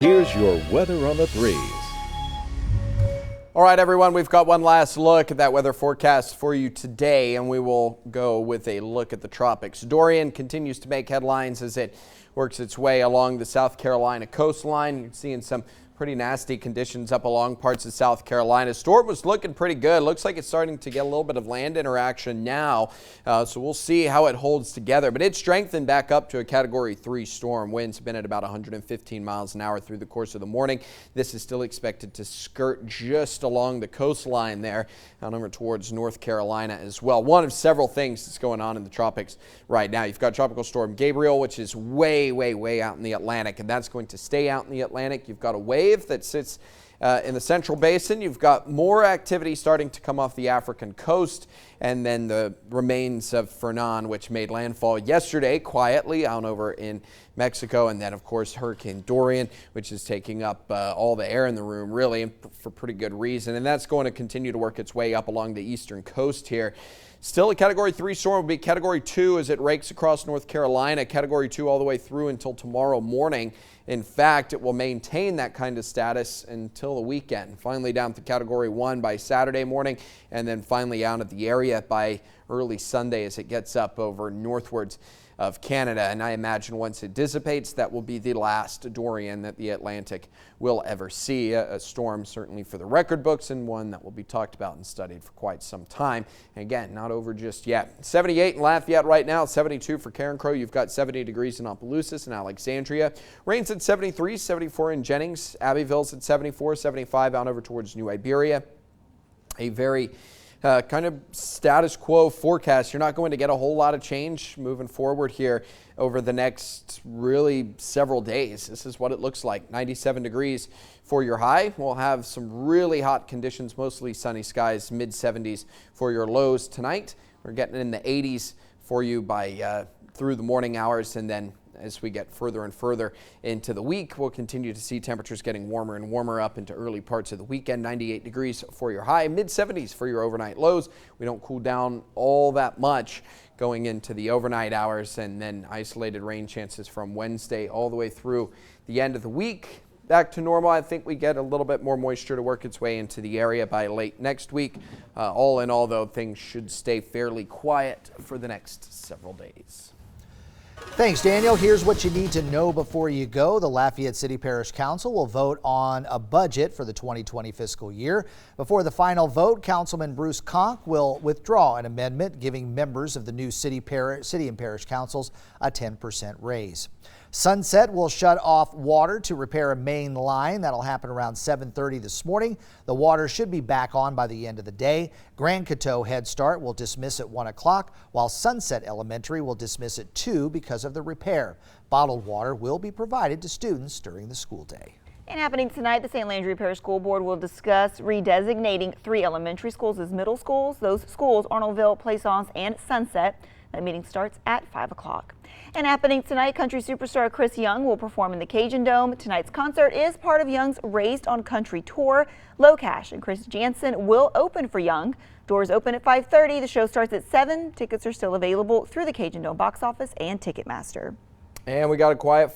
Here's your weather on the 3s. All right, everyone, we've got one last look at that weather forecast for you today, and we will go with a look at the tropics. Dorian continues to make headlines as it works its way along the South Carolina coastline. You're seeing some pretty nasty conditions up along parts of South Carolina. Storm was looking pretty good. Looks like it's starting to get a little bit of land interaction now, so we'll see how it holds together. But it strengthened back up to a Category 3 storm. Winds have been at about 115 miles an hour through the course of the morning. This is still expected to skirt just along the coastline there, on over towards North Carolina as well. One of several things that's going on in the tropics right now. You've got Tropical Storm Gabriel, which is way out in the Atlantic, and that's going to stay out in the Atlantic. You've got a wave that sits in the central basin. You've got more activity starting to come off the African coast, and then the remains of Fernan, which made landfall yesterday quietly on over in Mexico, and then of course Hurricane Dorian, which is taking up all the air in the room, really, and for pretty good reason, and that's going to continue to work its way up along the eastern coast here. Still a Category 3 storm, will be Category 2 as it rakes across North Carolina, Category 2 all the way through until tomorrow morning. In fact, it will maintain that kind of status until the weekend. Finally down to Category 1 by Saturday morning, and then finally out of the area by early Sunday as it gets up over northwards of Canada. And I imagine once it dissipates, that will be the last Dorian that the Atlantic will ever see. A storm certainly for the record books, and one that will be talked about and studied for quite some time. And again, not over just yet. 78 in Lafayette right now, 72 for Carencro. You've got 70 degrees in Opelousas and Alexandria. Rain's at 73, 74 in Jennings. Abbeville's at 74, 75 out over towards New Iberia. A very kind of status quo forecast. You're not going to get a whole lot of change moving forward here over the next really several days. This is what it looks like. 97 degrees for your high. We'll have some really hot conditions, mostly sunny skies, mid 70s for your lows tonight. We're getting in the 80s for you by through the morning hours, and then as we get further and further into the week, we'll continue to see temperatures getting warmer and warmer up into early parts of the weekend. 98 degrees for your high, mid 70s for your overnight lows. We don't cool down all that much going into the overnight hours, and then isolated rain chances from Wednesday all the way through the end of the week. Back to normal. I think we get a little bit more moisture to work its way into the area by late next week. All in all, though, things should stay fairly quiet for the next several days. Thanks, Daniel. Here's what you need to know before you go. The Lafayette City Parish Council will vote on a budget for the 2020 fiscal year. Before the final vote, Councilman Bruce Conk will withdraw an amendment giving members of the new city and parish councils a 10% raise. Sunset will shut off water to repair a main line. That'll happen around 7:30 this morning. The water should be back on by the end of the day. Grand Coteau Head Start will dismiss at 1 o'clock, while Sunset Elementary will dismiss at 2 because of the repair. Bottled water will be provided to students during the school day. And happening tonight, the St. Landry Parish School Board will discuss redesignating 3 elementary schools as middle schools. Those schools, Arnoldville, Plaisance, and Sunset. That meeting starts at 5 o'clock. And happening tonight, country superstar Chris Young will perform in the Cajun Dome. Tonight's concert is part of Young's Raised on Country tour. Locash and Chris Jansen will open for Young. Doors open at 5:30. The show starts at 7. Tickets are still available through the Cajun Dome box office and Ticketmaster. And we got a quiet